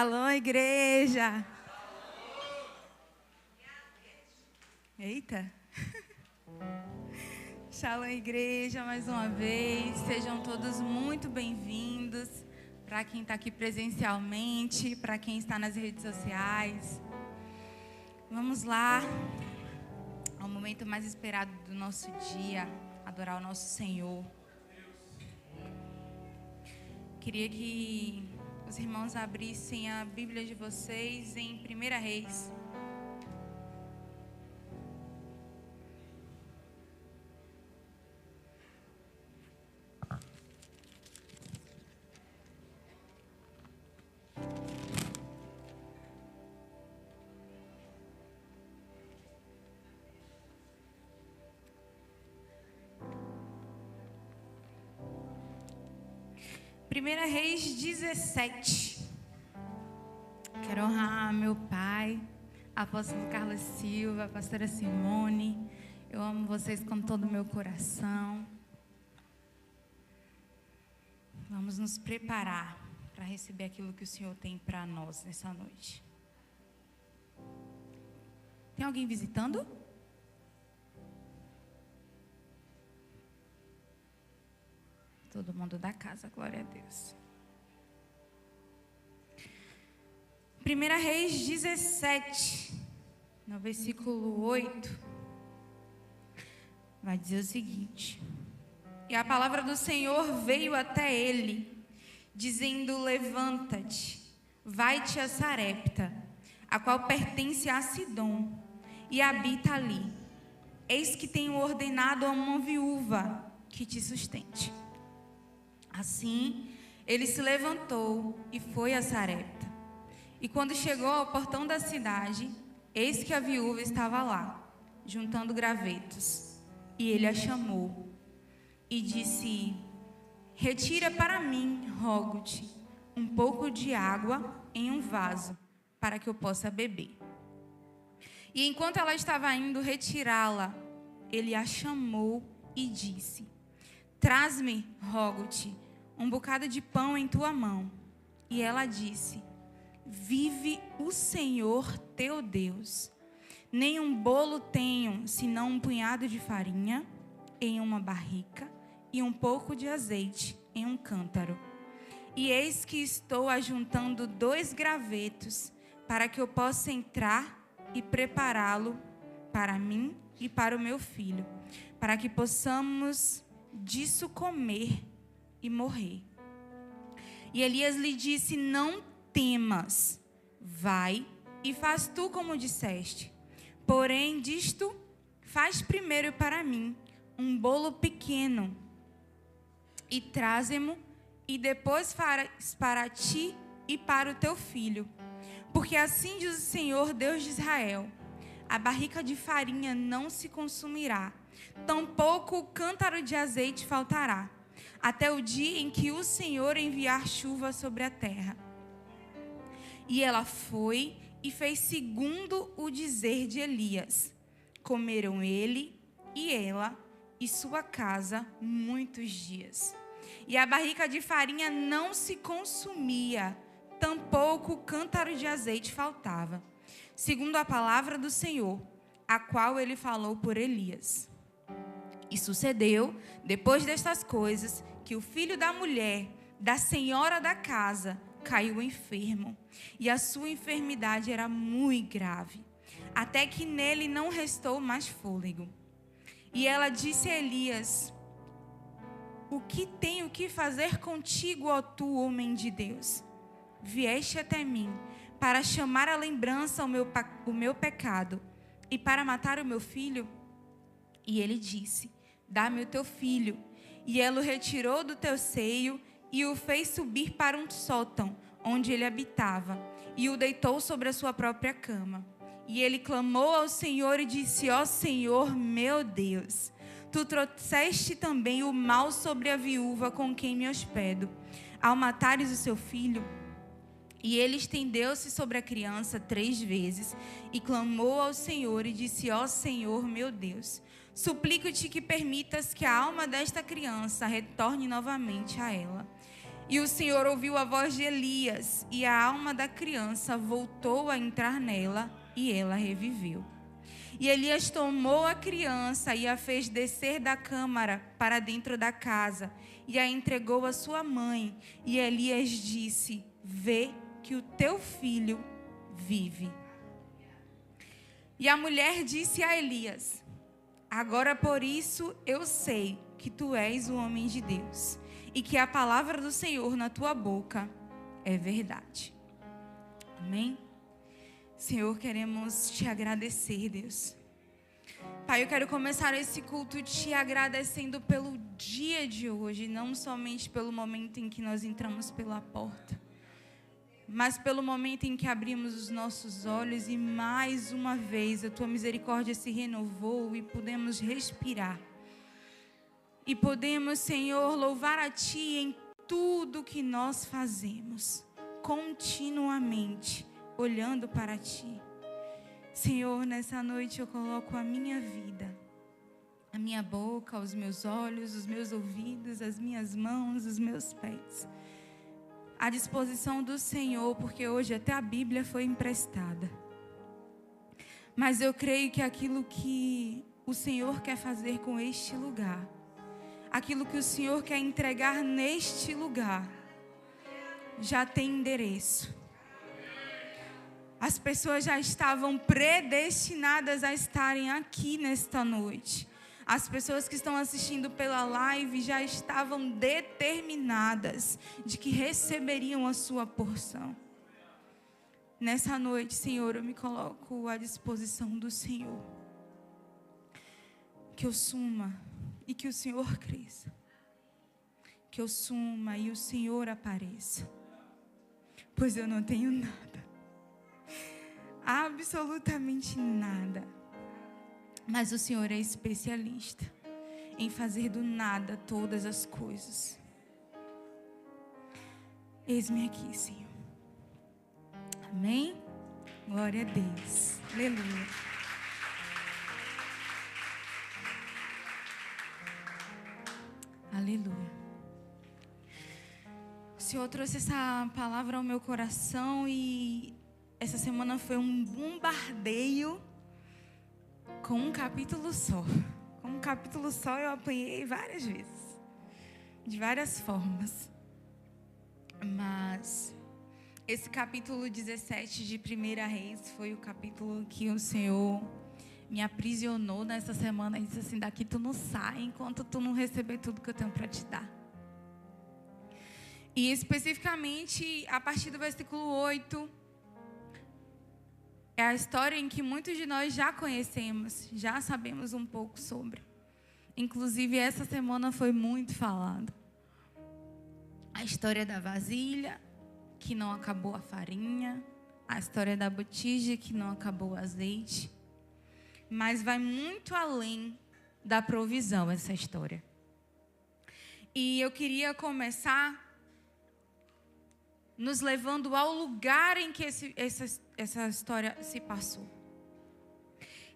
Shalom, igreja! Eita! Shalom, igreja, mais uma vez. Sejam todos muito bem-vindos. Para quem está aqui presencialmente, para quem está nas redes sociais. Vamos lá, ao momento mais esperado do nosso dia, adorar o nosso Senhor. Queria que os irmãos abrissem a Bíblia de vocês em 1 Reis. Primeira Reis 17. Quero honrar meu pai, apóstolo Carlos Silva, a pastora Simone. Eu amo vocês com todo o meu coração. Vamos nos preparar para receber aquilo que o Senhor tem para nós nessa noite. Tem alguém visitando? Todo mundo da casa, glória a Deus. 1 Reis 17, no versículo 8, vai dizer o seguinte: E a palavra do Senhor veio até ele, dizendo: Levanta-te, vai-te a Sarepta, a qual pertence a Sidom, e habita ali. Eis que tenho ordenado a uma viúva que te sustente. Assim, ele se levantou e foi a Sarepta. E quando chegou ao portão da cidade, eis que a viúva estava lá, juntando gravetos. E ele a chamou e disse: Retira para mim, rogo-te, um pouco de água em um vaso, para que eu possa beber. E enquanto ela estava indo retirá-la, ele a chamou e disse: Traz-me, rogo-te, um bocado de pão em tua mão. E ela disse: Vive o Senhor teu Deus. Nem um bolo tenho, senão um punhado de farinha em uma barrica e um pouco de azeite em um cântaro. E eis que estou ajuntando 2 gravetos, para que eu possa entrar e prepará-lo para mim e para o meu filho, para que possamos disso comer e morrer. E Elias lhe disse: Não temas, vai e faz tu como disseste. Porém, disto, faz primeiro para mim um bolo pequeno e traze-mo, e depois faz para ti e para o teu filho. Porque assim diz o Senhor, Deus de Israel: a barrica de farinha não se consumirá, tampouco o cântaro de azeite faltará, até o dia em que o Senhor enviar chuva sobre a terra. E ela foi e fez segundo o dizer de Elias. Comeram ele e ela e sua casa muitos dias. E a barrica de farinha não se consumia, tampouco o cântaro de azeite faltava, segundo a palavra do Senhor, a qual ele falou por Elias. E sucedeu, depois destas coisas, que o filho da mulher, da senhora da casa, caiu enfermo, e a sua enfermidade era muito grave, até que nele não restou mais fôlego. E ela disse a Elias: O que tenho que fazer contigo, ó tu, homem de Deus? Vieste até mim para chamar à lembrança o meu pecado e para matar o meu filho? E ele disse: Dá-me o teu filho. E ela o retirou do teu seio e o fez subir para um sótão, onde ele habitava, e o deitou sobre a sua própria cama. E ele clamou ao Senhor e disse: Ó Senhor, meu Deus, tu trouxeste também o mal sobre a viúva com quem me hospedo, ao matares o seu filho. E ele estendeu-se sobre a criança 3 vezes, e clamou ao Senhor e disse: Ó Senhor, meu Deus, suplico-te que permitas que a alma desta criança retorne novamente a ela. E o Senhor ouviu a voz de Elias, e a alma da criança voltou a entrar nela, e ela reviveu. E Elias tomou a criança e a fez descer da câmara para dentro da casa, e a entregou à sua mãe. E Elias disse: vê que o teu filho vive. E a mulher disse a Elias: agora por isso eu sei que tu és o homem de Deus, e que a palavra do Senhor na tua boca é verdade. Amém? Senhor, queremos te agradecer, Deus. Pai, eu quero começar esse culto te agradecendo pelo dia de hoje, não somente pelo momento em que nós entramos pela porta, mas pelo momento em que abrimos os nossos olhos e mais uma vez a tua misericórdia se renovou e pudemos respirar. E podemos, Senhor, louvar a Ti em tudo que nós fazemos, continuamente, olhando para Ti. Senhor, nessa noite eu coloco a minha vida, a minha boca, os meus olhos, os meus ouvidos, as minhas mãos, os meus pés, à disposição do Senhor, porque hoje até a Bíblia foi emprestada. Mas eu creio que aquilo que o Senhor quer fazer com este lugar, aquilo que o Senhor quer entregar neste lugar, já tem endereço. As pessoas já estavam predestinadas a estarem aqui nesta noite. As pessoas que estão assistindo pela live já estavam determinadas de que receberiam a sua porção. Nessa noite, Senhor, eu me coloco à disposição do Senhor. Que eu suma e que o Senhor cresça. Que eu suma e o Senhor apareça. Pois eu não tenho nada. Absolutamente nada. Mas o Senhor é especialista em fazer do nada todas as coisas. Eis-me aqui, Senhor. Amém? Glória a Deus. Aleluia. Aleluia. O Senhor trouxe essa palavra ao meu coração e essa semana foi um bombardeio com um capítulo só. Com um capítulo só eu apanhei várias vezes, de várias formas. Mas esse capítulo 17 de 1 Reis foi o capítulo que o Senhor me aprisionou nessa semana e disse assim: daqui tu não sai enquanto tu não receber tudo que eu tenho para te dar. E especificamente a partir do versículo 8, é a história em que muitos de nós já conhecemos, já sabemos um pouco sobre. Inclusive, essa semana foi muito falado. A história da vasilha, que não acabou a farinha. A história da botija, que não acabou o azeite. Mas vai muito além da provisão essa história. E eu queria começar nos levando ao lugar em que essa história se passou,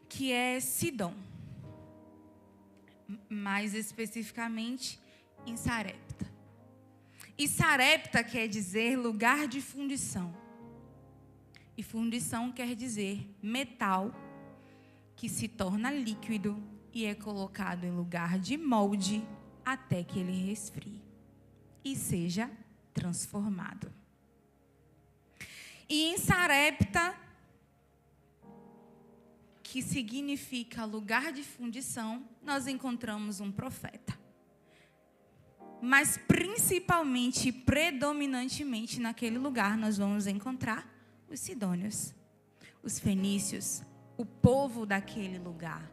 que é Sidom, mais especificamente em Sarepta. E Sarepta quer dizer lugar de fundição, e fundição quer dizer metal que se torna líquido e é colocado em lugar de molde até que ele resfrie e seja transformado. E em Sarepta, que significa lugar de fundição, nós encontramos um profeta. Mas principalmente, predominantemente naquele lugar, nós vamos encontrar os sidônios, os fenícios, o povo daquele lugar.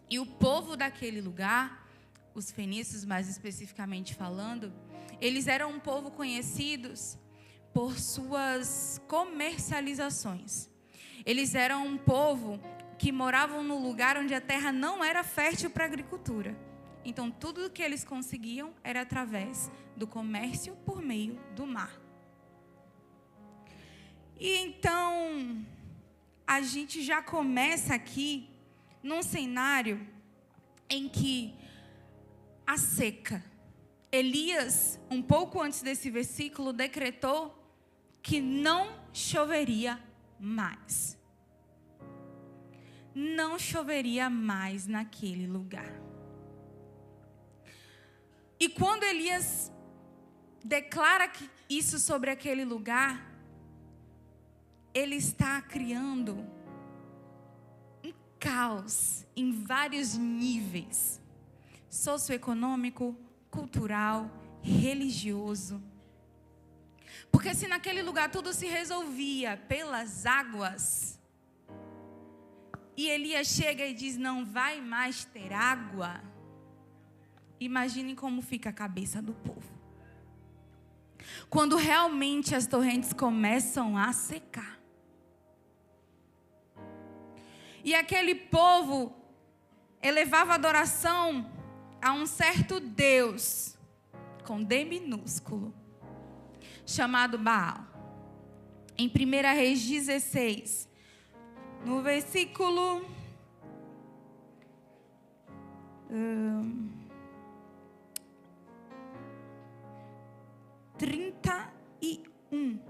E o povo daquele lugar, os fenícios mais especificamente falando, eles eram um povo conhecidos por suas comercializações. Eles eram um povo que moravam no lugar onde a terra não era fértil para a agricultura. Então, tudo o que eles conseguiam era através do comércio por meio do mar. E então, a gente já começa aqui num cenário em que a seca Elias, um pouco antes desse versículo, decretou que não choveria mais. Não choveria mais naquele lugar. E quando Elias declara isso sobre aquele lugar, ele está criando um caos em vários níveis: socioeconômico, cultural, religioso. Porque se naquele lugar tudo se resolvia pelas águas, e Elias chega e diz: não vai mais ter água, imaginem como fica a cabeça do povo. Quando realmente as torrentes começam a secar. E aquele povo elevava adoração a um certo Deus, com D minúsculo, chamado Baal. Em 1 Reis 16, no versículo 31.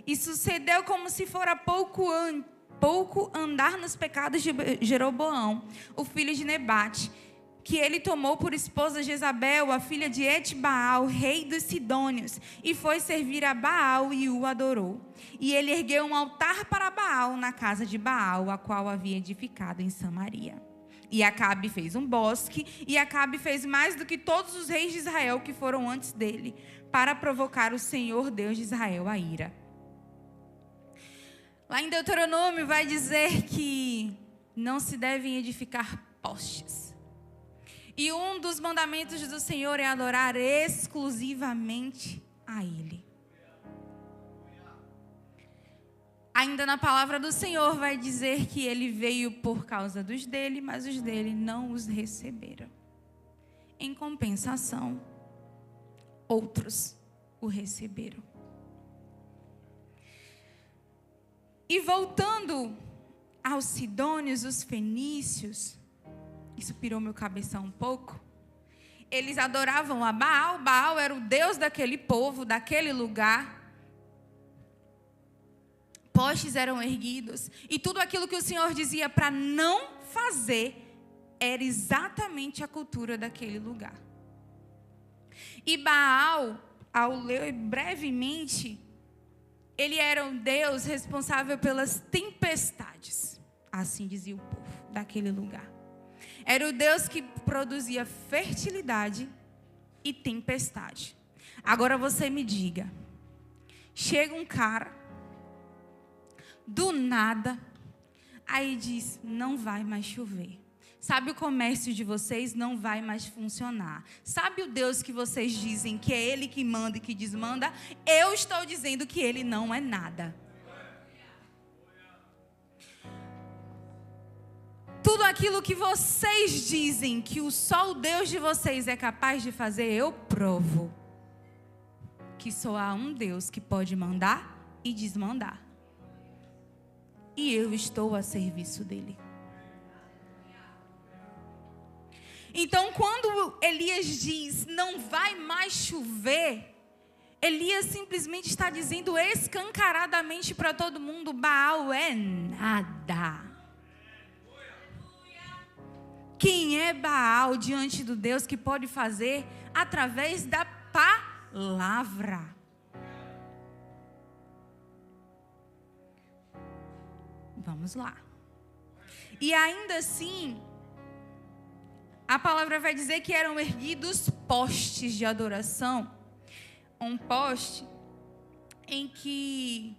E sucedeu como se fora pouco andar nos pecados de Jeroboão, o filho de Nebate, que ele tomou por esposa Jezabel, a filha de Etbaal, rei dos Sidônios, e foi servir a Baal e o adorou. E ele ergueu um altar para Baal na casa de Baal, a qual havia edificado em Samaria. E Acabe fez um bosque, e Acabe fez mais do que todos os reis de Israel que foram antes dele, para provocar o Senhor Deus de Israel a ira. Lá em Deuteronômio vai dizer que não se devem edificar postes. E um dos mandamentos do Senhor é adorar exclusivamente a Ele. Ainda na palavra do Senhor vai dizer que Ele veio por causa dos dele, mas os dele não os receberam. Em compensação, outros o receberam. E voltando aos sidônios, os fenícios, isso pirou meu cabeção um pouco. Eles adoravam a Baal. Baal era o deus daquele povo, daquele lugar. Postes eram erguidos. E tudo aquilo que o Senhor dizia para não fazer era exatamente a cultura daquele lugar. E Baal, ao ler brevemente, ele era um Deus responsável pelas tempestades. Assim dizia o povo daquele lugar. Era o Deus que produzia fertilidade e tempestade. Agora você me diga. Chega um cara, do nada, aí diz: não vai mais chover. Sabe, o comércio de vocês não vai mais funcionar. Sabe o Deus que vocês dizem que é Ele que manda e que desmanda? Eu estou dizendo que Ele não é nada. Tudo aquilo que vocês dizem que só o Deus de vocês é capaz de fazer, eu provo que só há um Deus que pode mandar e desmandar. E eu estou a serviço dele. Então, quando Elias diz, não vai mais chover, Elias simplesmente está dizendo escancaradamente para todo mundo: Baal é nada. Quem é Baal diante do Deus que pode fazer através da palavra? Vamos lá. E ainda assim, a palavra vai dizer que eram erguidos postes de adoração. Um poste em que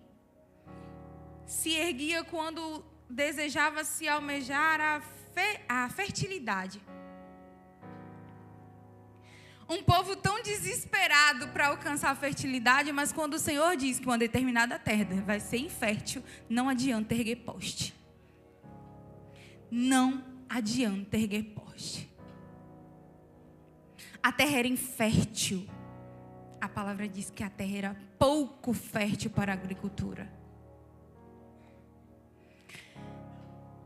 se erguia quando desejava se almejar a fertilidade. Um povo tão desesperado para alcançar a fertilidade, mas quando o Senhor diz que uma determinada terra vai ser infértil, não adianta erguer poste. Não adianta erguer poste. A terra era infértil. A palavra diz que a terra era pouco fértil para a agricultura.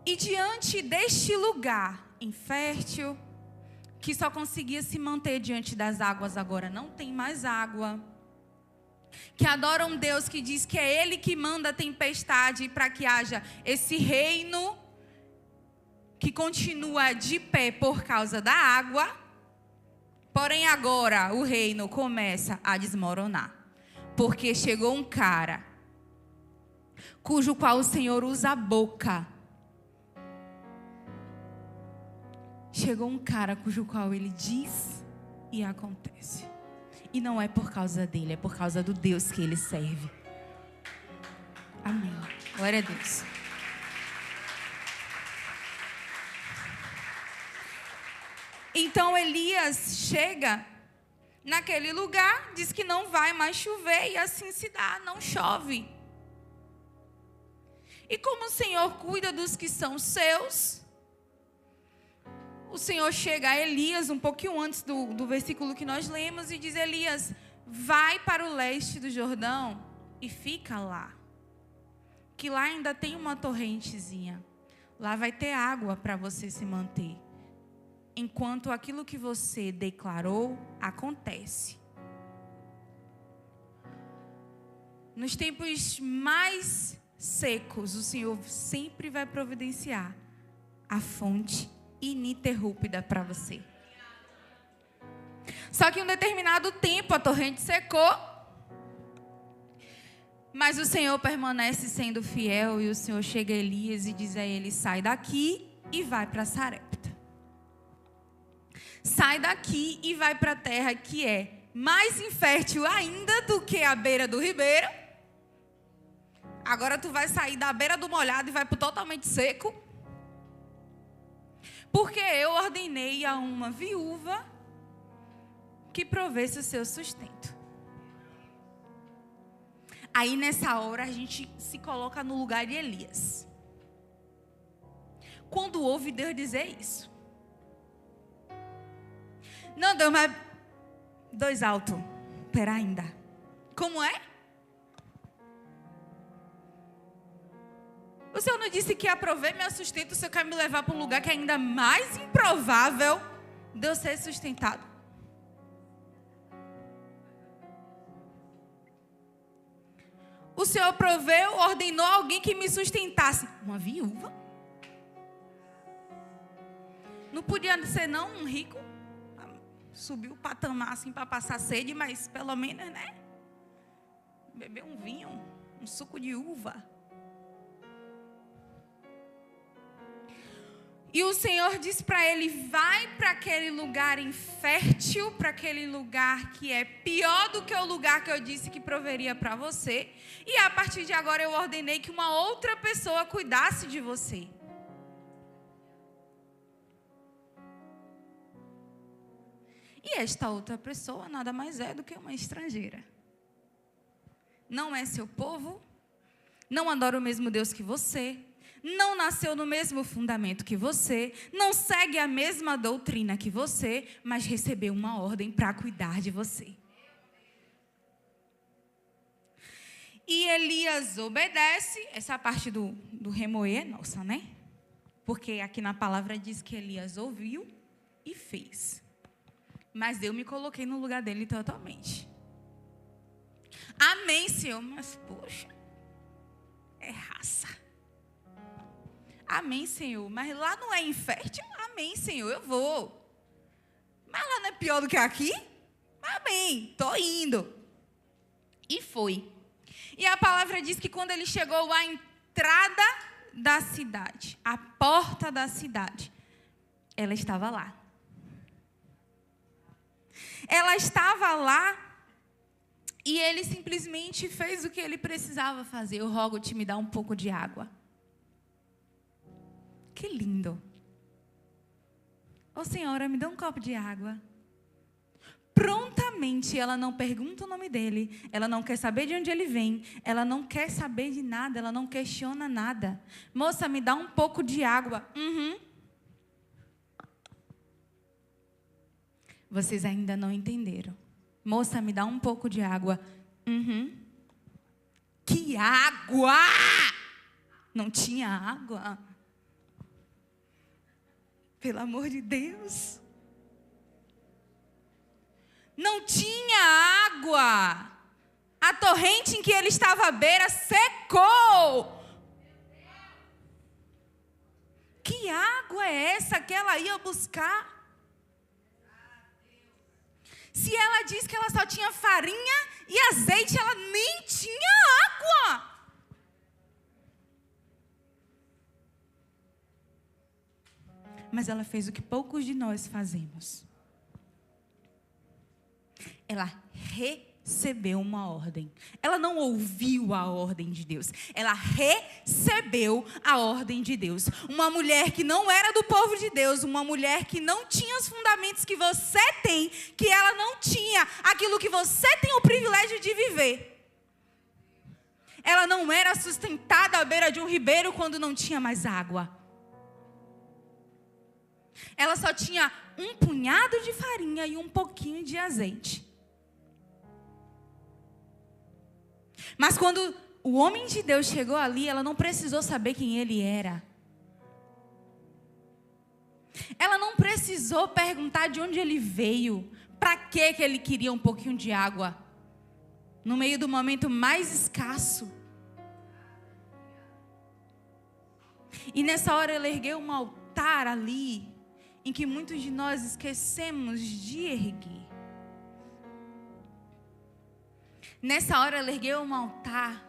E diante deste lugar infértil, que só conseguia se manter diante das águas, agora não tem mais água. Que adora um Deus que diz que é Ele que manda a tempestade para que haja esse reino que continua de pé por causa da água. Porém agora o reino começa a desmoronar. Porque chegou um cara cujo qual o Senhor usa a boca. Chegou um cara cujo qual ele diz e acontece. E não é por causa dele, é por causa do Deus que ele serve. Amém. Glória a Deus. Então Elias chega naquele lugar, diz que não vai mais chover e assim se dá, não chove. E como o Senhor cuida dos que são seus, o Senhor chega a Elias, um pouquinho antes do versículo que nós lemos, e diz: Elias, vai para o leste do Jordão e fica lá. Que lá ainda tem uma torrentezinha. Lá vai ter água para você se manter. Enquanto aquilo que você declarou acontece. Nos tempos mais secos, o Senhor sempre vai providenciar a fonte ininterrupta para você. Só que em um determinado tempo a torrente secou, mas o Senhor permanece sendo fiel, e o Senhor chega a Elias e diz a ele: sai daqui e vai para Sarepta. Sai daqui e vai para a terra que é mais infértil ainda do que a beira do ribeiro. Agora tu vai sair da beira do molhado e vai para o totalmente seco. Porque eu ordenei a uma viúva que provesse o seu sustento. Aí nessa hora a gente se coloca no lugar de Elias. Quando ouve Deus dizer isso. Não, Deus, mas 2 alto. Pera ainda. Como é? O Senhor não disse que ia prover meu sustento, o Senhor quer me levar para um lugar que é ainda mais improvável de eu ser sustentado? O Senhor proveu, ordenou alguém que me sustentasse. Uma viúva? Não podia ser não um rico? Subiu o patamar assim para passar sede, mas pelo menos, né? Beber um vinho, um suco de uva. E o Senhor diz para ele: vai para aquele lugar infértil, para aquele lugar que é pior do que o lugar que eu disse que proveria para você. E a partir de agora eu ordenei que uma outra pessoa cuidasse de você. E esta outra pessoa nada mais é do que uma estrangeira. Não é seu povo, não adora o mesmo Deus que você, não nasceu no mesmo fundamento que você, não segue a mesma doutrina que você, mas recebeu uma ordem para cuidar de você. E Elias obedece. Essa parte do remoer é nossa, né? Porque aqui na palavra diz que Elias ouviu e fez. Mas eu me coloquei no lugar dele totalmente. Amém, Senhor. Mas, poxa, é raça. Amém, Senhor. Mas lá não é infértil? Amém, Senhor, eu vou. Mas lá não é pior do que aqui? Amém, estou indo. E foi. E a palavra diz que quando ele chegou à entrada da cidade, à porta da cidade, ela estava lá. Ela estava lá e ele simplesmente fez o que ele precisava fazer. Eu rogo-te, me dá um pouco de água. Que lindo. Ô Senhora, me dá um copo de água. Prontamente, ela não pergunta o nome dele, ela não quer saber de onde ele vem, ela não quer saber de nada, ela não questiona nada. Moça, me dá um pouco de água. Vocês ainda não entenderam. Moça, me dá um pouco de água. Que água? Não tinha água. Pelo amor de Deus. Não tinha água. A torrente em que ele estava à beira secou. Que água é essa que ela ia buscar? Se ela diz que ela só tinha farinha e azeite, ela nem tinha água. Mas ela fez o que poucos de nós fazemos. Ela recebeu uma ordem. Ela não ouviu a ordem de Deus. Ela recebeu a ordem de Deus. Uma mulher que não era do povo de Deus. Uma mulher que não tinha os fundamentos que você tem. Que ela não tinha aquilo que você tem o privilégio de viver. Ela não era sustentada à beira de um ribeiro quando não tinha mais água. Ela só tinha um punhado de farinha e um pouquinho de azeite. Mas quando o homem de Deus chegou ali, ela não precisou saber quem ele era. Ela não precisou perguntar de onde ele veio. Para que ele queria um pouquinho de água? No meio do momento mais escasso. E nessa hora ela ergueu um altar ali, em que muitos de nós esquecemos de erguer. Nessa hora ela ergueu um altar.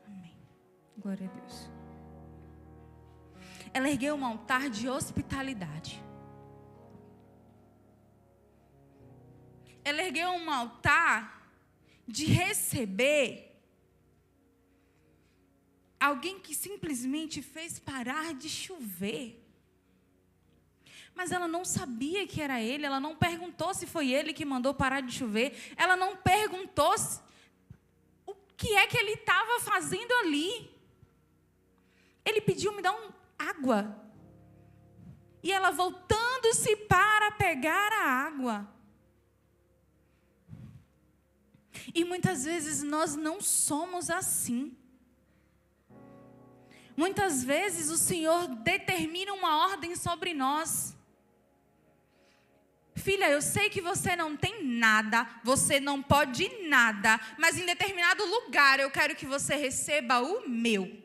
Amém. Glória a Deus. Ela ergueu um altar de hospitalidade. Ela ergueu um altar de receber alguém que simplesmente fez parar de chover. Mas ela não sabia que era ele. Ela não perguntou se foi ele que mandou parar de chover. Ela não perguntou o que é que ele estava fazendo ali. Ele pediu, me dá água. E ela voltando-se para pegar a água. E muitas vezes nós não somos assim. Muitas vezes o Senhor determina uma ordem sobre nós. Filha, eu sei que você não tem nada, você não pode nada, mas em determinado lugar eu quero que você receba o meu.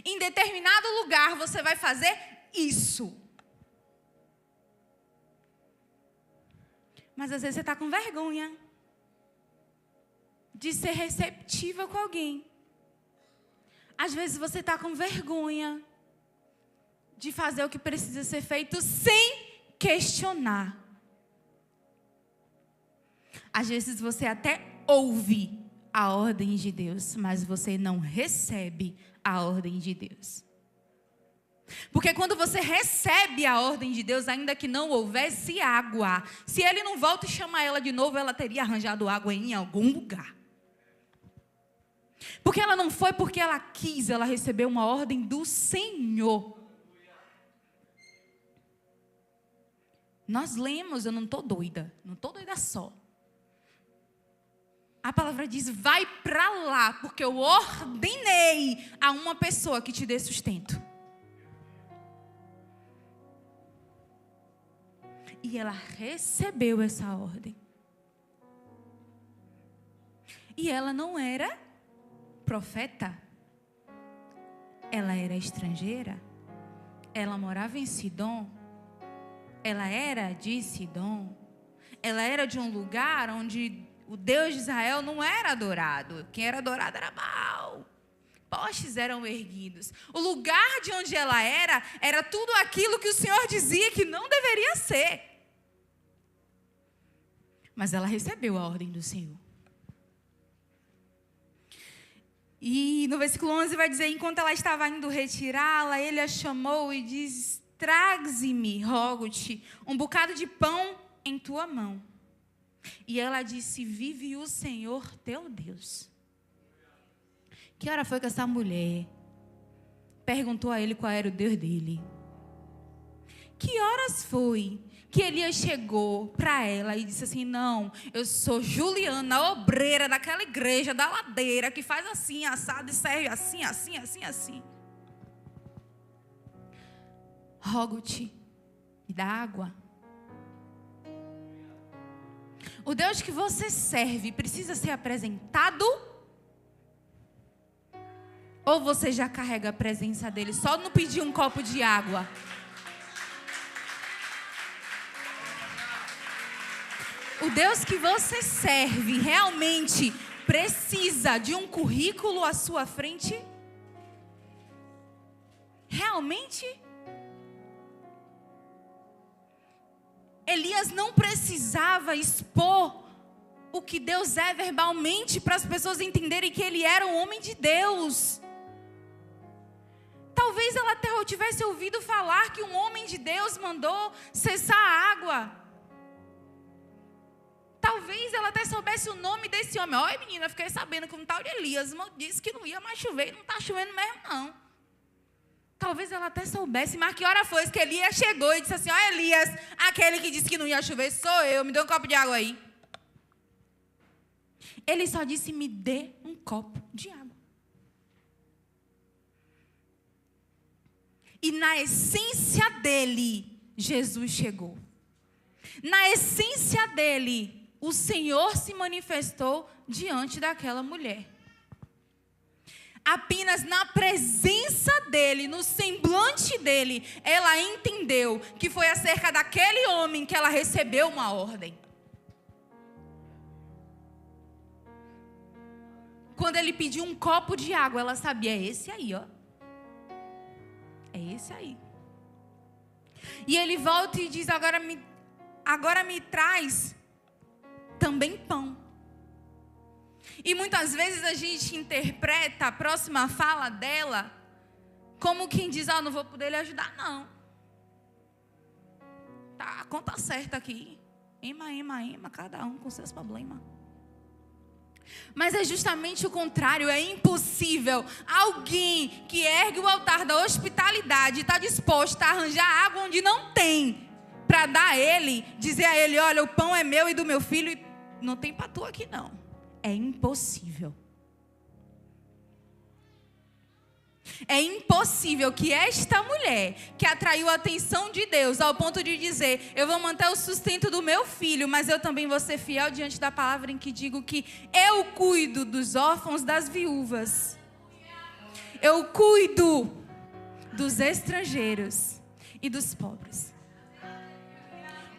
Em determinado lugar você vai fazer isso. Mas às vezes você está com vergonha de ser receptiva com alguém. Às vezes você está com vergonha de fazer o que precisa ser feito sem questionar. Às vezes você até ouve a ordem de Deus, mas você não recebe a ordem de Deus. Porque quando você recebe a ordem de Deus, ainda que não houvesse água, se ele não volta e chama ela de novo, ela teria arranjado água em algum lugar. Porque ela não foi porque ela quis, ela recebeu uma ordem do Senhor. Nós lemos, eu não estou doida só. A palavra diz, vai para lá, porque eu ordenei a uma pessoa que te dê sustento. E ela recebeu essa ordem. E ela não era profeta. Ela era estrangeira. Ela morava em Sidom. Ela era de Sidom. Ela era de um lugar onde o Deus de Israel não era adorado. Quem era adorado era Baal. Postes eram erguidos. O lugar de onde ela era tudo aquilo que o Senhor dizia que não deveria ser. Mas ela recebeu a ordem do Senhor. E no versículo 11 vai dizer, enquanto ela estava indo retirá-la, ele a chamou e diz, traze-me, rogo-te, um bocado de pão em tua mão. E ela disse, vive o Senhor teu Deus. Que hora foi que essa mulher perguntou a ele qual era o Deus dele? Que horas foi que Elias chegou para ela e disse assim, não, eu sou Juliana, obreira daquela igreja da ladeira, que faz assim, assado e serve assim, assim, assim, assim. rogo-te, me dá água. O Deus que você serve precisa ser apresentado? Ou você já carrega a presença dele só não pedir um copo de água? O Deus que você serve realmente precisa de um currículo à sua frente? Realmente? Elias não precisava expor o que Deus é verbalmente para as pessoas entenderem que ele era um homem de Deus. Talvez ela até tivesse ouvido falar que um homem de Deus mandou cessar a água. Talvez ela até soubesse o nome desse homem. Olha, menina, fiquei sabendo que um tal de Elias disse que não ia mais chover. Não está chovendo mesmo, não. Talvez ela até soubesse, mas que hora foi que Elias chegou e disse assim: ó, Elias, aquele que disse que não ia chover sou eu, me dê um copo de água aí. Ele só disse: me dê um copo de água. E na essência dele, Jesus chegou. Na essência dele, o Senhor se manifestou diante daquela mulher. Apenas na presença dele, no semblante dele, ela entendeu que foi acerca daquele homem que ela recebeu uma ordem. Quando ele pediu um copo de água, ela sabia: é esse aí, ó. É esse aí. E ele volta e diz: agora me traz também pão. E muitas vezes a gente interpreta a próxima fala dela como quem diz: não vou poder lhe ajudar, não. Tá, a conta certa aqui. Ema, cada um com seus problemas. Mas é justamente o contrário. É impossível alguém que ergue o altar da hospitalidade e está disposto a arranjar água onde não tem, para dar a ele, dizer a ele: olha, o pão é meu e do meu filho, e não tem para tu aqui não. É impossível. É impossível que esta mulher, que atraiu a atenção de Deus ao ponto de dizer: eu vou manter o sustento do meu filho, mas eu também vou ser fiel diante da palavra em que digo que eu cuido dos órfãos, das viúvas. Eu cuido dos estrangeiros e dos pobres.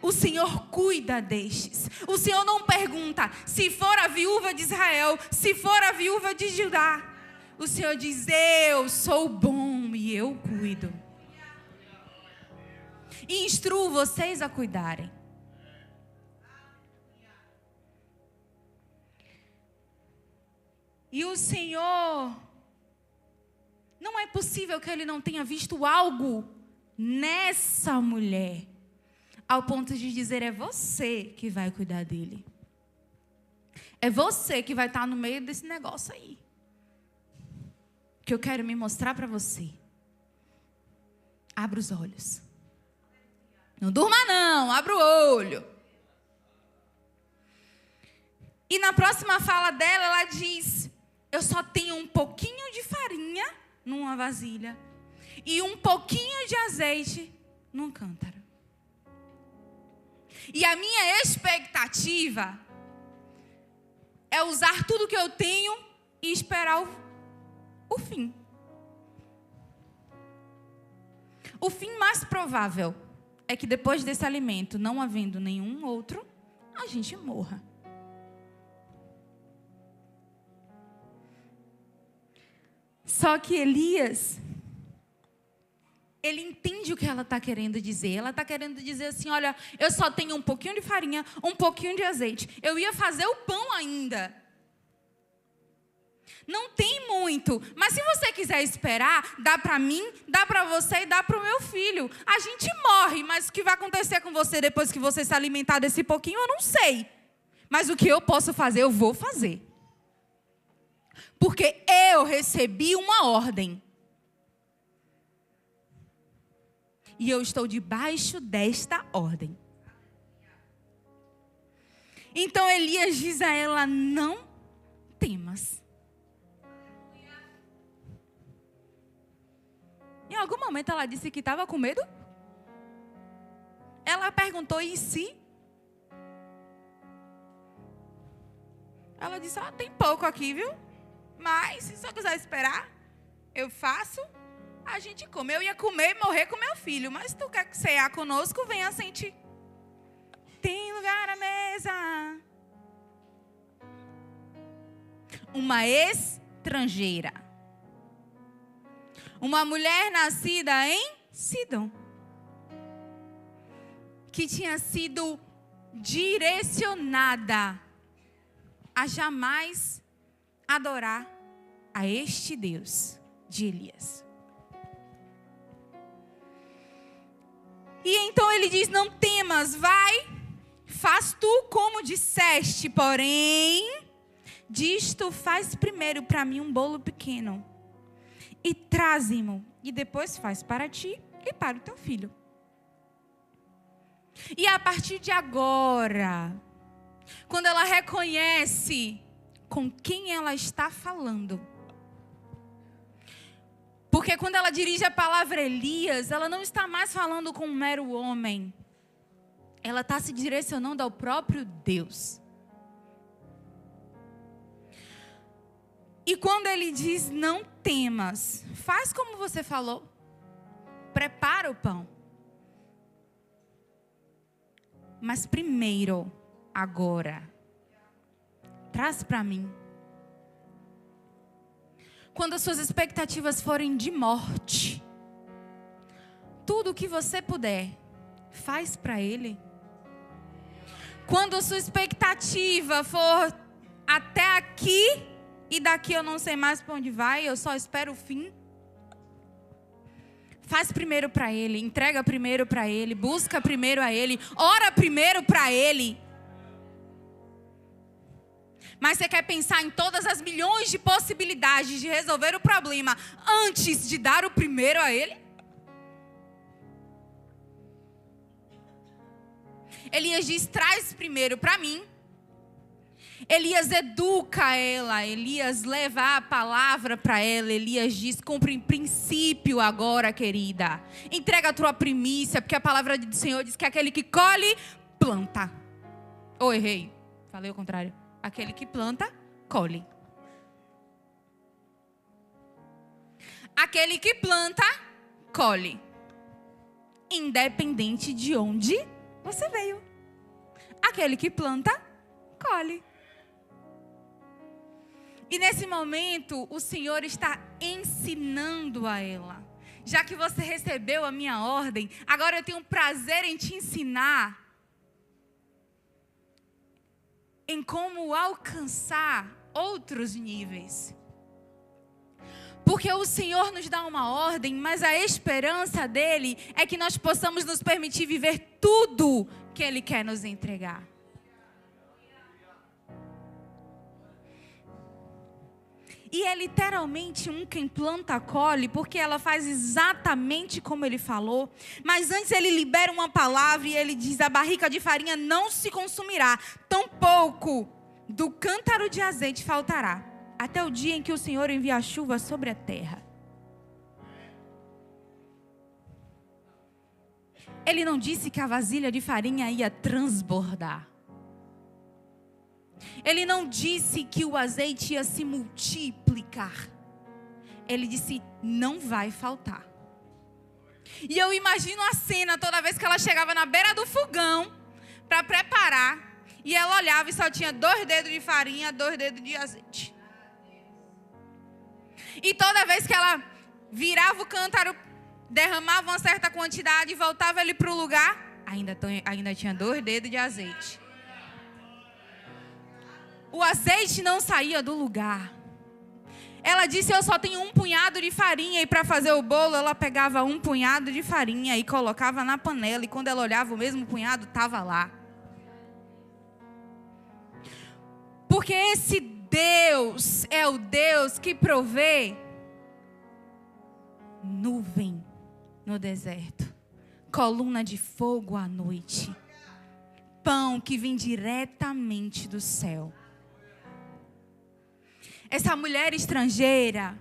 O Senhor cuida destes. O Senhor não pergunta se for a viúva de Israel, se for a viúva de Judá. O Senhor diz: eu sou bom e eu cuido. E instruo vocês a cuidarem. E o Senhor, não é possível que Ele não tenha visto algo nessa mulher, ao ponto de dizer: é você que vai cuidar dele. É você que vai estar no meio desse negócio aí, que eu quero me mostrar para você. Abra os olhos. Não durma não, abra o olho. E na próxima fala dela, ela diz: eu só tenho um pouquinho de farinha numa vasilha e um pouquinho de azeite num cântaro. E a minha expectativa é usar tudo que eu tenho e esperar o fim. O fim mais provável é que depois desse alimento, não havendo nenhum outro, a gente morra. Só que Elias, ele entende o que ela está querendo dizer. Ela está querendo dizer assim: olha, eu só tenho um pouquinho de farinha, um pouquinho de azeite. Eu ia fazer o pão ainda. Não tem muito, mas se você quiser esperar, dá para mim, dá para você e dá para o meu filho. A gente morre, mas o que vai acontecer com você depois que você se alimentar desse pouquinho, eu não sei. Mas o que eu posso fazer, eu vou fazer. Porque eu recebi uma ordem. E eu estou debaixo desta ordem. Então Elias diz a ela: não temas. Em algum momento ela disse que estava com medo? ela perguntou, e se? Ela disse, tem pouco aqui, viu? Mas, se eu quiser esperar, eu faço, a gente come. Eu ia comer e morrer com meu filho, mas se tu quer cear conosco, venha sentir. Tem lugar à mesa. Uma estrangeira. Uma mulher nascida em Sidom. Que tinha sido direcionada a jamais adorar a este Deus de Elias. E então ele diz, não temas, vai, faz tu como disseste, porém, diz tu, faz primeiro para mim um bolo pequeno, e traze-mo, e depois faz para ti e para o teu filho. E a partir de agora, quando ela reconhece com quem ela está falando, porque quando ela dirige a palavra Elias, ela não está mais falando com um mero homem. Ela está se direcionando ao próprio Deus. E quando ele diz, não temas, faz como você falou. Prepara o pão. Mas primeiro, agora, traz para mim. Quando as suas expectativas forem de morte, tudo o que você puder, faz para Ele. Quando a sua expectativa for até aqui, e daqui eu não sei mais para onde vai, eu só espero o fim. Faz primeiro para Ele, entrega primeiro para Ele, busca primeiro a Ele, ora primeiro para Ele. Mas você quer pensar em todas as milhões de possibilidades de resolver o problema antes de dar o primeiro a Ele? Elias diz, traz primeiro para mim. Elias educa ela, Elias leva a palavra para ela. Elias diz, cumpre em princípio agora, querida. Entrega a tua primícia, porque a palavra do Senhor diz que aquele que colhe, planta. Ou errei, falei o contrário. Aquele que planta, colhe. Aquele que planta, colhe. Independente de onde você veio. Aquele que planta, colhe. E nesse momento, o Senhor está ensinando a ela. Já que você recebeu a minha ordem, agora eu tenho prazer em te ensinar em como alcançar outros níveis. Porque o Senhor nos dá uma ordem, mas a esperança dele é que nós possamos nos permitir viver tudo que Ele quer nos entregar. E é literalmente quem planta colhe, porque ela faz exatamente como Ele falou. Mas antes Ele libera uma palavra e Ele diz, a barrica de farinha não se consumirá, tampouco do cântaro de azeite faltará, até o dia em que o Senhor envia a chuva sobre a terra. Ele não disse que a vasilha de farinha ia transbordar. Ele não disse que o azeite ia se multiplicar. Ele disse, não vai faltar. E eu imagino a cena toda vez que ela chegava na beira do fogão para preparar. E ela olhava e só tinha 2 dedos de farinha, 2 dedos de azeite. E toda vez que ela virava o cântaro, derramava uma certa quantidade e voltava ele para o lugar, ainda tinha 2 dedos de azeite. O azeite não saía do lugar. Ela disse, eu só tenho 1 punhado de farinha. E para fazer o bolo, ela pegava 1 punhado de farinha e colocava na panela. E quando ela olhava, o mesmo punhado estava lá. Porque esse Deus é o Deus que provê nuvem no deserto, coluna de fogo à noite, pão que vem diretamente do céu. Essa mulher estrangeira,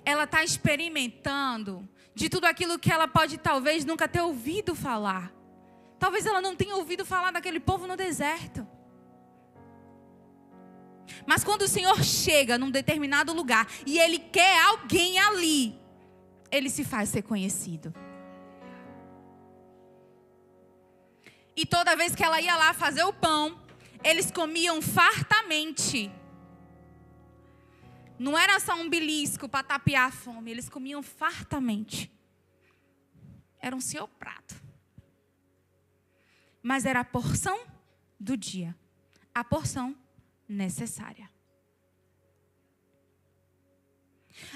ela está experimentando de tudo aquilo que ela pode talvez nunca ter ouvido falar. Talvez ela não tenha ouvido falar daquele povo no deserto. Mas quando o Senhor chega num determinado lugar e Ele quer alguém ali, Ele se faz ser conhecido. E toda vez que ela ia lá fazer o pão, eles comiam fartamente. Não era só um belisco para tapear a fome, eles comiam fartamente. Era um seu prato. Mas era a porção do dia, a porção necessária.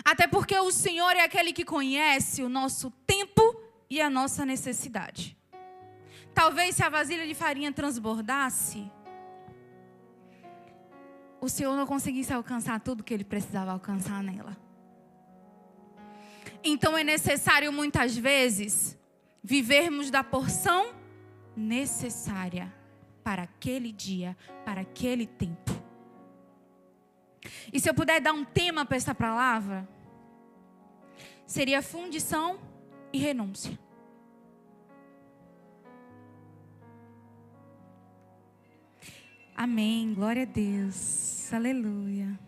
Até porque o Senhor é aquele que conhece o nosso tempo e a nossa necessidade. Talvez se a vasilha de farinha transbordasse, o Senhor não conseguisse alcançar tudo que Ele precisava alcançar nela. Então é necessário muitas vezes vivermos da porção necessária para aquele dia, para aquele tempo. E se eu puder dar um tema para essa palavra, seria fundição e renúncia. Amém, glória a Deus, aleluia.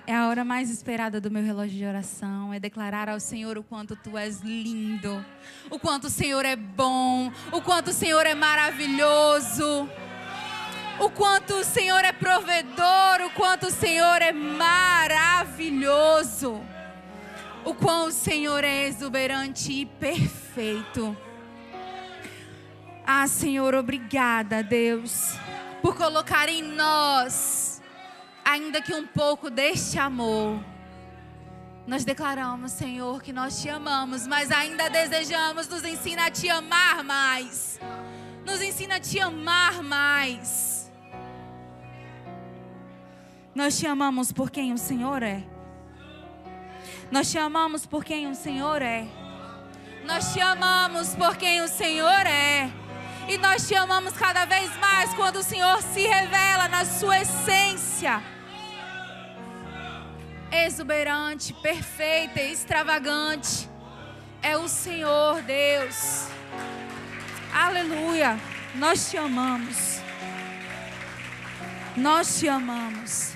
É a hora mais esperada do meu relógio de oração, é declarar ao Senhor o quanto Tu és lindo, o quanto o Senhor é bom, o quanto o Senhor é maravilhoso, o quanto o Senhor é provedor, o quanto o Senhor é maravilhoso, o quão o Senhor é exuberante e perfeito. Ah, Senhor, obrigada, Deus, por colocar em nós, ainda que um pouco deste amor. Nós declaramos, Senhor, que nós Te amamos, mas ainda desejamos, nos ensina a Te amar mais. Nos ensina a Te amar mais. Nós Te amamos por quem o Senhor é. Nós Te amamos por quem o Senhor é. Nós Te amamos por quem o Senhor é. E nós Te amamos cada vez mais quando o Senhor se revela na sua essência exuberante, perfeita e extravagante. É o Senhor Deus. Aleluia. Nós Te amamos. Nós Te amamos.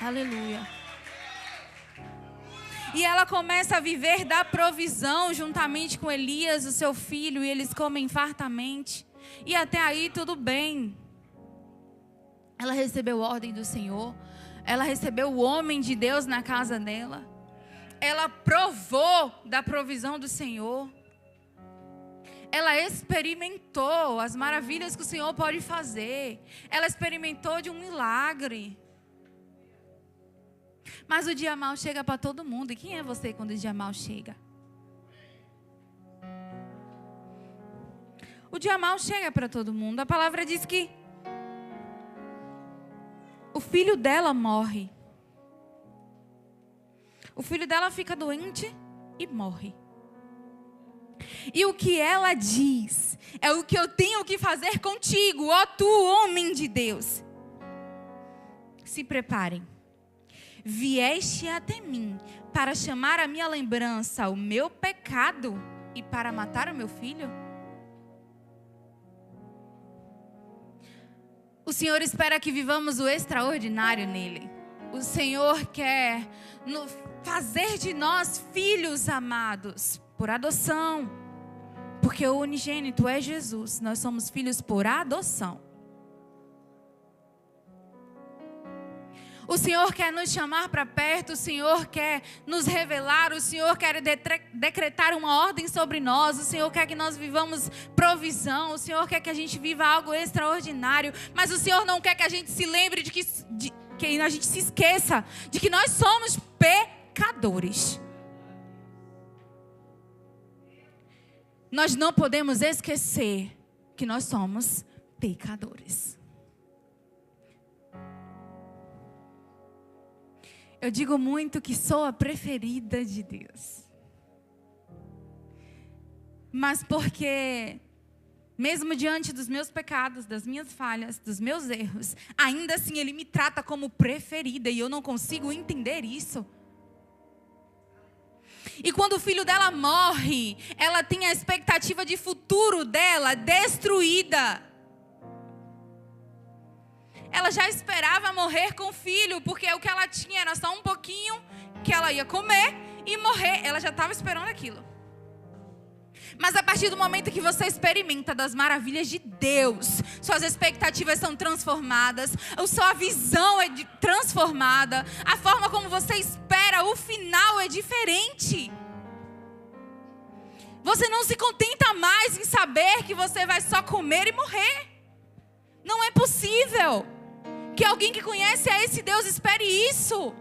Aleluia. E ela começa a viver da provisão juntamente com Elias, o seu filho, e eles comem fartamente. E até aí tudo bem. Ela recebeu ordem do Senhor. Ela recebeu o homem de Deus na casa dela. Ela provou da provisão do Senhor. Ela experimentou as maravilhas que o Senhor pode fazer. Ela experimentou de um milagre. Mas o dia mau chega para todo mundo. E quem é você quando o dia mau chega? O dia mau chega para todo mundo. A palavra diz que o filho dela morre. O filho dela fica doente e morre. E o que ela diz é o que eu tenho que fazer contigo, ó tu, homem de Deus. Se preparem. Vieste até mim para chamar a minha lembrança o meu pecado e para matar o meu filho? O Senhor espera que vivamos o extraordinário nele. O Senhor quer fazer de nós filhos amados por adoção. Porque o unigênito é Jesus. Nós somos filhos por adoção. O Senhor quer nos chamar para perto, o Senhor quer nos revelar, o Senhor quer decretar uma ordem sobre nós, o Senhor quer que nós vivamos provisão, o Senhor quer que a gente viva algo extraordinário, mas o Senhor não quer que a gente se lembre que a gente se esqueça de que nós somos pecadores. Nós não podemos esquecer que nós somos pecadores. Eu digo muito que sou a preferida de Deus. Mas porque, mesmo diante dos meus pecados, das minhas falhas, dos meus erros, ainda assim Ele me trata como preferida e eu não consigo entender isso. E quando o filho dela morre, ela tem a expectativa de futuro dela destruída. Ela já esperava morrer com o filho, porque o que ela tinha era só um pouquinho que ela ia comer e morrer. Ela já estava esperando aquilo. Mas a partir do momento que você experimenta das maravilhas de Deus, suas expectativas são transformadas, a sua visão é transformada, a forma como você espera o final é diferente. Você não se contenta mais em saber que você vai só comer e morrer. Não é possível que alguém que conhece a esse Deus espere isso.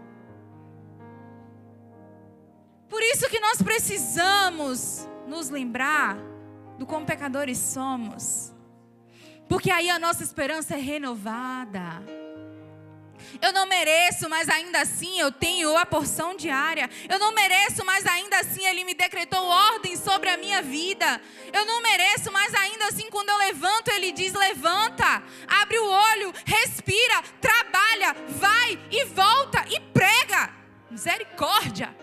Por isso que nós precisamos nos lembrar do quão pecadores somos. Porque aí a nossa esperança é renovada. Eu não mereço, mas ainda assim eu tenho a porção diária. Eu não mereço, mas ainda assim Ele me decretou ordem sobre a minha vida. Eu não mereço, mas ainda assim quando eu levanto Ele diz: levanta, abre o olho, respira, trabalha, vai e volta e prega. Misericórdia.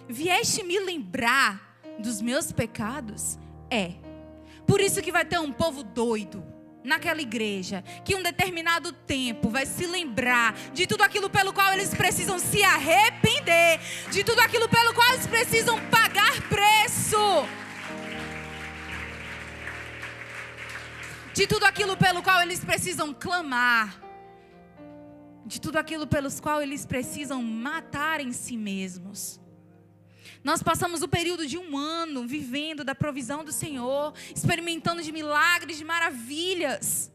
Vieste me lembrar dos meus pecados? Por isso que vai ter um povo doido naquela igreja, que em um determinado tempo vai se lembrar de tudo aquilo pelo qual eles precisam se arrepender, de tudo aquilo pelo qual eles precisam pagar preço, de tudo aquilo pelo qual eles precisam clamar, de tudo aquilo pelos qual eles precisam matar em si mesmos. Nós passamos o período de 1 ano vivendo da provisão do Senhor, experimentando de milagres, de maravilhas.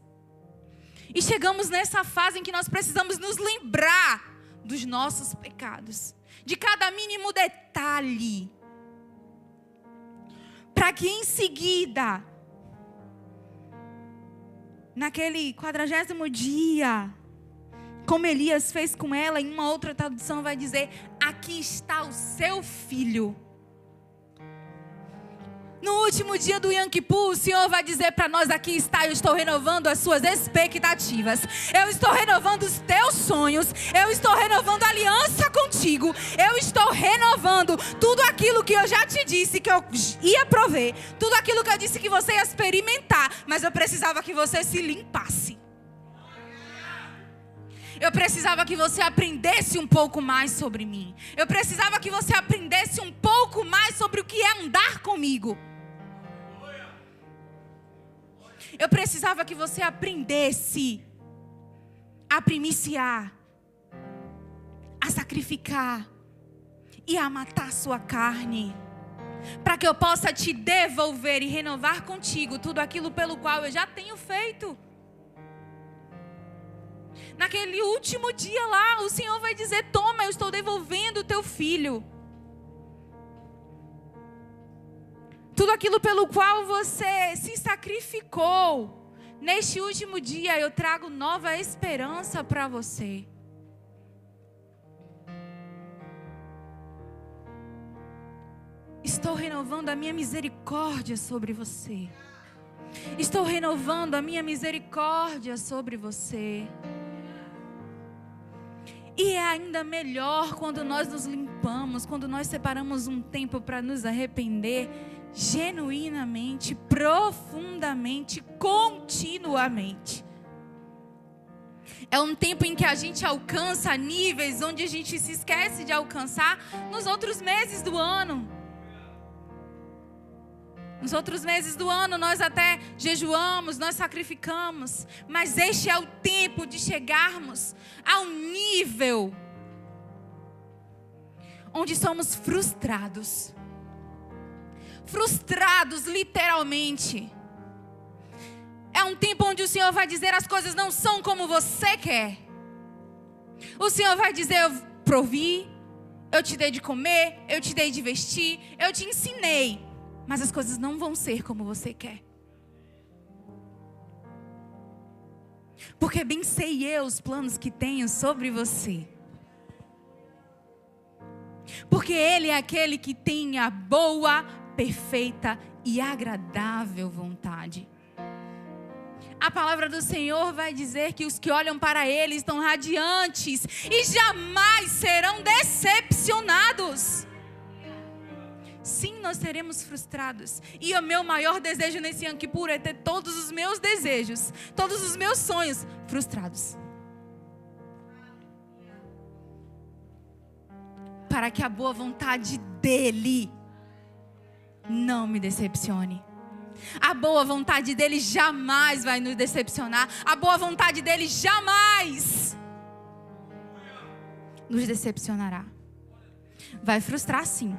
E chegamos nessa fase em que nós precisamos nos lembrar dos nossos pecados, de cada mínimo detalhe, para que em seguida, naquele 40º dia, como Elias fez com ela, em uma outra tradução vai dizer: aqui está o seu filho. No último dia do Yom Kippur, o Senhor vai dizer para nós: aqui está, eu estou renovando as suas expectativas, eu estou renovando os teus sonhos, eu estou renovando a aliança contigo, eu estou renovando tudo aquilo que eu já te disse que eu ia prover, tudo aquilo que eu disse que você ia experimentar, mas eu precisava que você se limpasse. Eu precisava que você aprendesse um pouco mais sobre mim. Eu precisava que você aprendesse um pouco mais sobre o que é andar comigo. Eu precisava que você aprendesse a primiciar, a sacrificar e a matar sua carne, para que eu possa te devolver e renovar contigo tudo aquilo pelo qual eu já tenho feito. Naquele último dia lá, o Senhor vai dizer: toma, eu estou devolvendo o teu filho. Tudo aquilo pelo qual você se sacrificou, neste último dia eu trago nova esperança para você. Estou renovando a minha misericórdia sobre você. Estou renovando a minha misericórdia sobre você. E é ainda melhor quando nós nos limpamos, quando nós separamos um tempo para nos arrepender genuinamente, profundamente, continuamente. É um tempo em que a gente alcança níveis onde a gente se esquece de alcançar nos outros meses do ano. Nos outros meses do ano nós até jejuamos, nós sacrificamos, mas este é o tempo de chegarmos a um nível onde somos frustrados. Frustrados literalmente. É um tempo onde o Senhor vai dizer: as coisas não são como você quer. O Senhor vai dizer: eu provi, eu te dei de comer, eu te dei de vestir, eu te ensinei. Mas as coisas não vão ser como você quer. Porque bem sei eu os planos que tenho sobre você. Porque Ele é aquele que tem a boa, perfeita e agradável vontade. A palavra do Senhor vai dizer que os que olham para Ele estão radiantes e jamais serão decepcionados. Sim, nós seremos frustrados. E o meu maior desejo nesse Yom Kippur é ter todos os meus desejos, todos os meus sonhos frustrados. Para que a boa vontade dEle não me decepcione. A boa vontade dEle jamais vai nos decepcionar. A boa vontade dEle jamais nos decepcionará. Vai frustrar sim,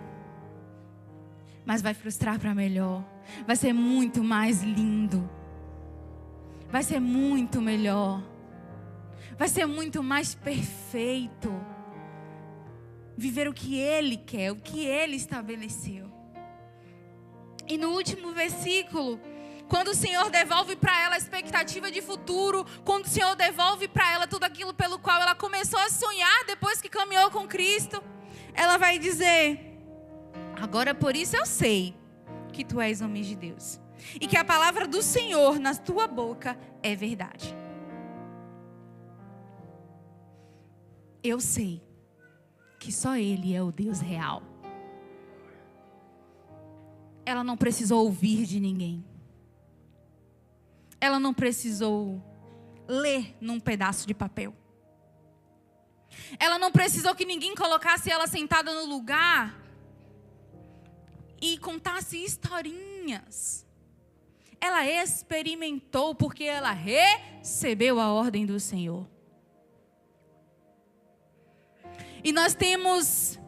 mas vai frustrar para melhor. Vai ser muito mais lindo. Vai ser muito melhor. Vai ser muito mais perfeito. Viver o que Ele quer, o que Ele estabeleceu. E no último versículo, quando o Senhor devolve para ela a expectativa de futuro, quando o Senhor devolve para ela tudo aquilo pelo qual ela começou a sonhar depois que caminhou com Cristo, ela vai dizer: agora por isso eu sei que tu és homem de Deus, e que a palavra do Senhor na tua boca é verdade. Eu sei que só Ele é o Deus real. Ela não precisou ouvir de ninguém. Ela não precisou ler num pedaço de papel. Ela não precisou que ninguém colocasse ela sentada no lugar e contasse historinhas. Ela experimentou porque ela recebeu a ordem do Senhor. E nós temos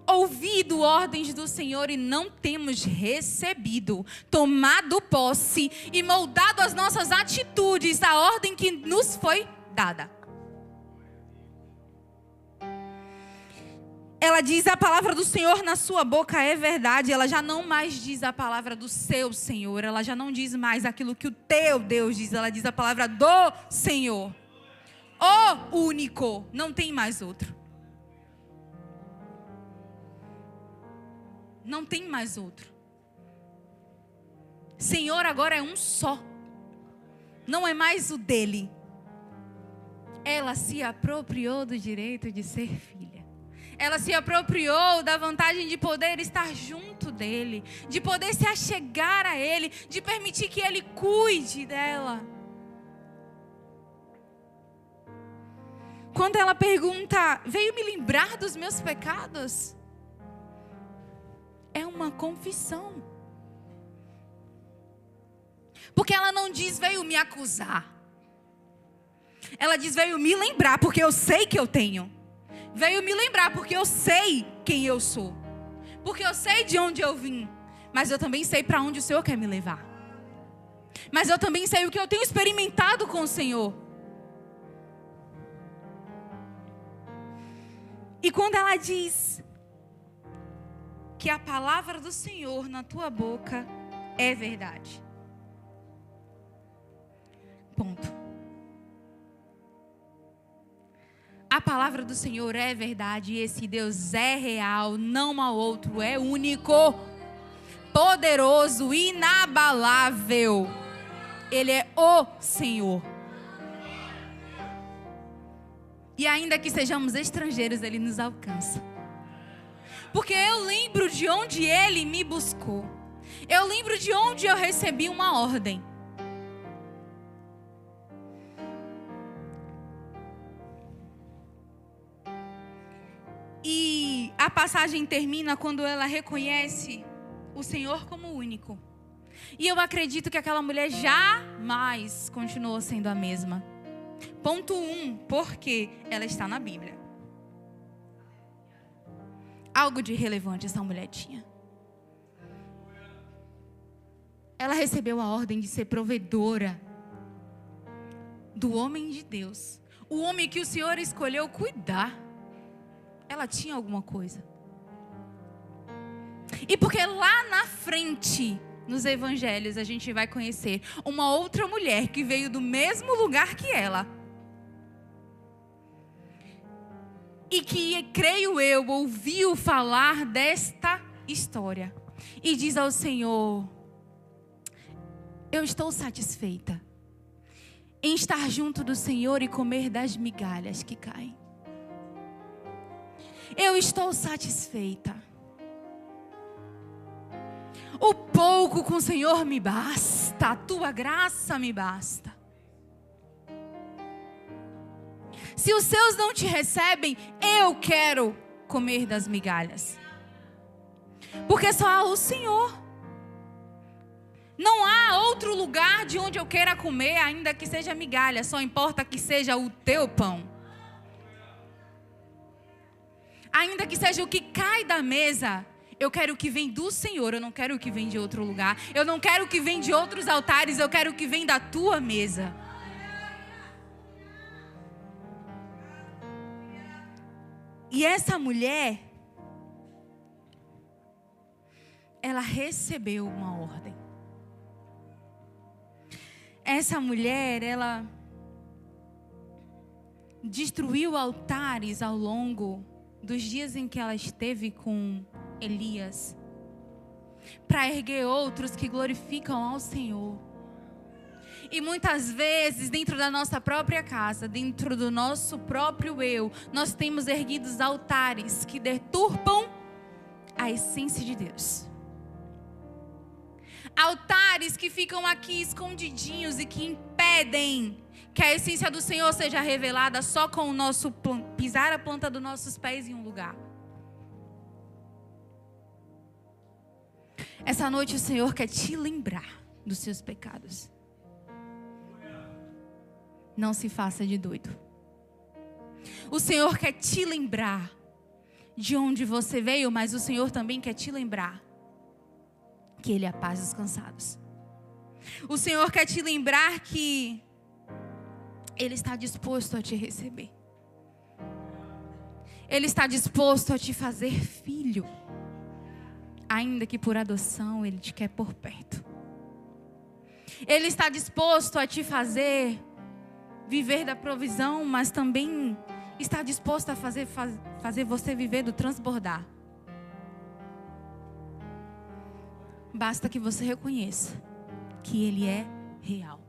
ouvido ordens do Senhor e não temos recebido, tomado posse e moldado as nossas atitudes à ordem que nos foi dada. Ela diz: a palavra do Senhor na sua boca é verdade. Ela já não mais diz a palavra do seu Senhor. Ela já não diz mais aquilo que o teu Deus diz. Ela diz a palavra do Senhor. O único, não tem mais outro. Não tem mais outro. Senhor agora é um só. Não é mais o dele. Ela se apropriou do direito de ser filha. Ela se apropriou da vantagem de poder estar junto dele, de poder se achegar a ele, de permitir que ele cuide dela. Quando ela pergunta: veio me lembrar dos meus pecados? É uma confissão. Porque ela não diz: veio me acusar. Ela diz: veio me lembrar, porque eu sei que eu tenho. Veio me lembrar, porque eu sei quem eu sou. Porque eu sei de onde eu vim. Mas eu também sei para onde o Senhor quer me levar. Mas eu também sei o que eu tenho experimentado com o Senhor. E quando ela diz que a palavra do Senhor na tua boca é verdade. Ponto. A palavra do Senhor é verdade e esse Deus é real, não há outro, é único, poderoso, inabalável. Ele é o Senhor. E ainda que sejamos estrangeiros, Ele nos alcança. Porque eu lembro de onde Ele me buscou. Eu lembro de onde eu recebi uma ordem. E a passagem termina quando ela reconhece o Senhor como único. E eu acredito que aquela mulher jamais continuou sendo a mesma. Ponto 1, porque ela está na Bíblia. Algo de relevante essa mulher tinha. Ela recebeu a ordem de ser provedora do homem de Deus. O homem que o Senhor escolheu cuidar. Ela tinha alguma coisa. E porque lá na frente, nos evangelhos, a gente vai conhecer uma outra mulher que veio do mesmo lugar que ela. E que, creio eu, ouviu falar desta história. E diz ao Senhor: eu estou satisfeita. em estar junto do Senhor e comer das migalhas que caem. Eu estou satisfeita. O pouco com o Senhor me basta, a tua graça me basta. Se os seus não te recebem, eu quero comer das migalhas. Porque só há o Senhor. Não há outro lugar de onde eu queira comer, ainda que seja migalha. Só importa que seja o teu pão. Ainda que seja o que cai da mesa, eu quero o que vem do Senhor. Eu não quero o que vem de outro lugar. Eu não quero o que vem de outros altares. Eu quero o que vem da tua mesa. E essa mulher, ela recebeu uma ordem. Essa mulher, ela destruiu altares ao longo dos dias em que ela esteve com Elias, para erguer outros que glorificam ao Senhor. E muitas vezes, dentro da nossa própria casa, dentro do nosso próprio eu, nós temos erguidos altares que deturpam a essência de Deus. Altares que ficam aqui escondidinhos e que impedem que a essência do Senhor seja revelada só com o nosso pisar a planta dos nossos pés em um lugar. Essa noite o Senhor quer te lembrar dos seus pecados. Não se faça de doido. O Senhor quer te lembrar de onde você veio, mas o Senhor também quer te lembrar que Ele é a paz dos cansados. O Senhor quer te lembrar que Ele está disposto a te receber. Ele está disposto a te fazer filho. Ainda que por adoção Ele te quer por perto. Ele está disposto a te fazer viver da provisão, mas também está disposto a fazer você viver do transbordar. Basta que você reconheça que Ele é real.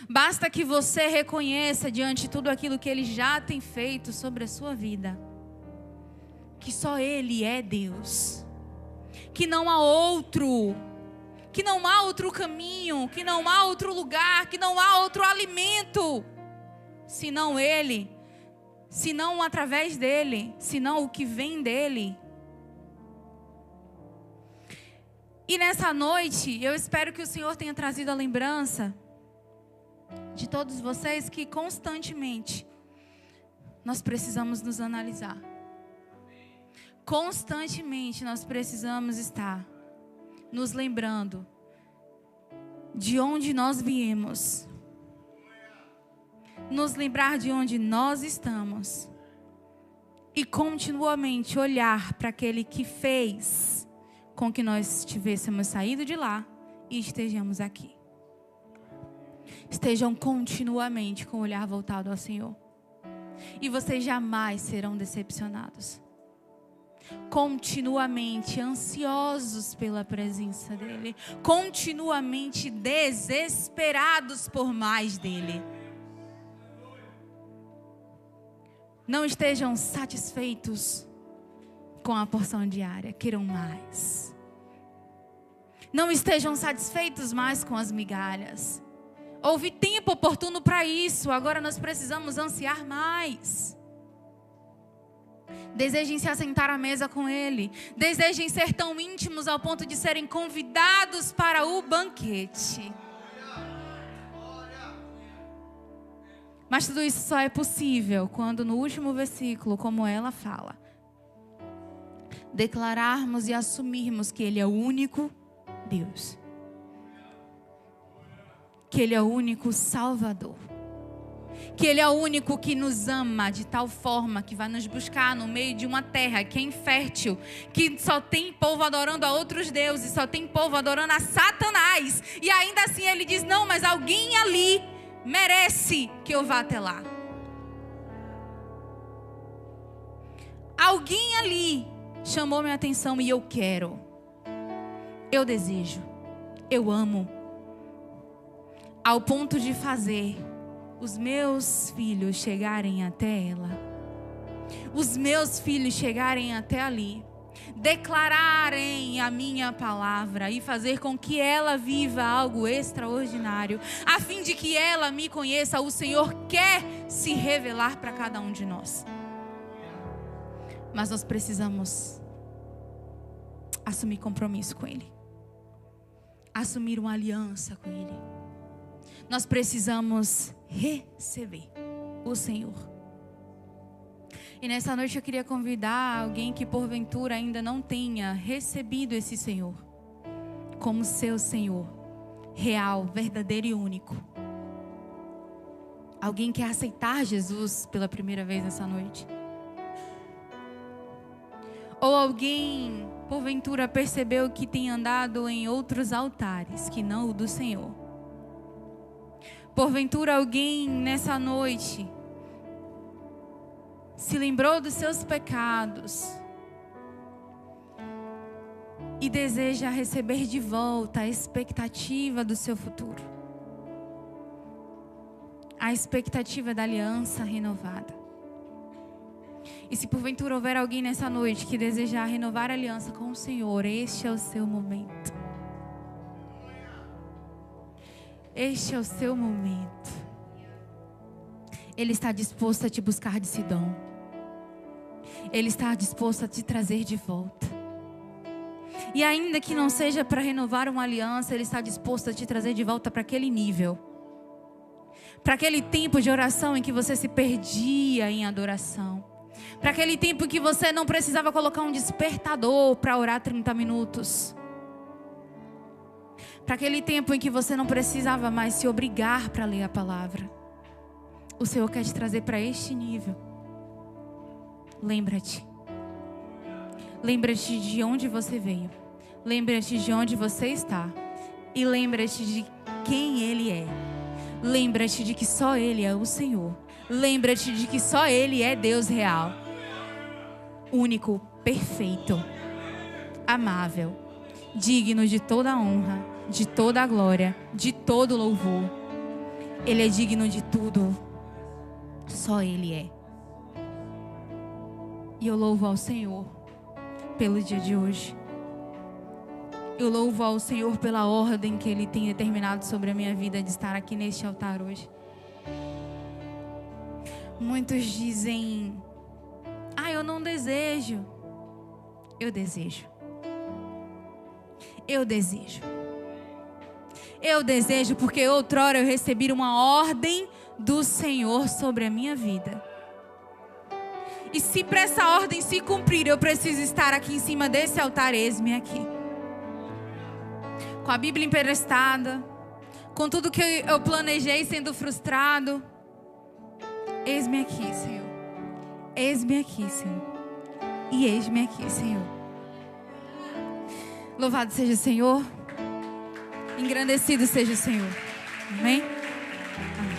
Basta que você reconheça diante de tudo aquilo que Ele já tem feito sobre a sua vida, que só Ele é Deus, que não há outro, que não há outro caminho, que não há outro lugar, que não há outro alimento, senão Ele, senão através dEle, senão o que vem dEle. E nessa noite, eu espero que o Senhor tenha trazido a lembrança de todos vocês que constantemente nós precisamos nos analisar. Constantemente nós precisamos estar nos lembrando de onde nós viemos, nos lembrar de onde nós estamos e continuamente olhar para aquele que fez com que nós tivéssemos saído de lá e estejamos aqui. Estejam continuamente com o olhar voltado ao Senhor, e vocês jamais serão decepcionados. Continuamente ansiosos pela presença dEle, continuamente desesperados por mais dEle. Não estejam satisfeitos com a porção diária, queiram mais. Não estejam satisfeitos mais com as migalhas. Houve tempo oportuno para isso, agora nós precisamos ansiar mais. Desejem se assentar à mesa com Ele. Desejem ser tão íntimos ao ponto de serem convidados para o banquete. Mas tudo isso só é possível quando no último versículo, como ela fala, declararmos e assumirmos que Ele é o único Deus. Que Ele é o único Salvador. Que Ele é o único que nos ama de tal forma que vai nos buscar no meio de uma terra que é infértil, que só tem povo adorando a outros deuses, só tem povo adorando a Satanás. E ainda assim Ele diz, não, mas alguém ali merece que eu vá até lá. Alguém ali chamou minha atenção e eu quero. Eu desejo. Eu amo. ao ponto de fazer os meus filhos chegarem até ela, os meus filhos chegarem até ali, declararem a minha palavra e fazer com que ela viva algo extraordinário, a fim de que ela me conheça. O Senhor quer se revelar para cada um de nós, mas nós precisamos assumir compromisso com Ele, assumir uma aliança com Ele. Nós precisamos receber o Senhor. E nessa noite eu queria convidar alguém que porventura ainda não tenha recebido esse Senhor como seu Senhor real, verdadeiro e único. Alguém quer aceitar Jesus pela primeira vez nessa noite. Ou alguém porventura percebeu que tem andado em outros altares que não o do Senhor. Porventura alguém nessa noite se lembrou dos seus pecados e deseja receber de volta a expectativa do seu futuro, a expectativa da aliança renovada. E se porventura houver alguém nessa noite que desejar renovar a aliança com o Senhor, este é o seu momento. Este é o seu momento. Ele está disposto a te buscar de Sidom. Ele está disposto a te trazer de volta. E ainda que não seja para renovar uma aliança, Ele está disposto a te trazer de volta para aquele nível, para aquele tempo de oração em que você se perdia em adoração, para aquele tempo em que você não precisava colocar um despertador para orar 30 minutos, para aquele tempo em que você não precisava mais se obrigar para ler a palavra. O Senhor quer te trazer para este nível. Lembra-te. Lembra-te de onde você veio. Lembra-te de onde você está. E lembra-te de quem Ele é. Lembra-te de que só Ele é o Senhor. Lembra-te de que só Ele é Deus real. Único, perfeito, amável, digno de toda a honra, de toda a glória, de todo o louvor. Ele é digno de tudo. Só Ele é. E eu louvo ao Senhor pelo dia de hoje. Eu louvo ao Senhor pela ordem que Ele tem determinado sobre a minha vida de estar aqui neste altar hoje. Muitos dizem: eu não desejo. Eu desejo. Eu desejo. Eu desejo porque outrora eu recebi uma ordem do Senhor sobre a minha vida. E se para essa ordem se cumprir, eu preciso estar aqui em cima desse altar. Eis-me aqui, com a Bíblia emprestada, com tudo que eu planejei sendo frustrado. Eis-me aqui, Senhor. Eis-me aqui, Senhor. E eis-me aqui, Senhor. Louvado seja o Senhor. Engrandecido seja o Senhor. Amém? Amém.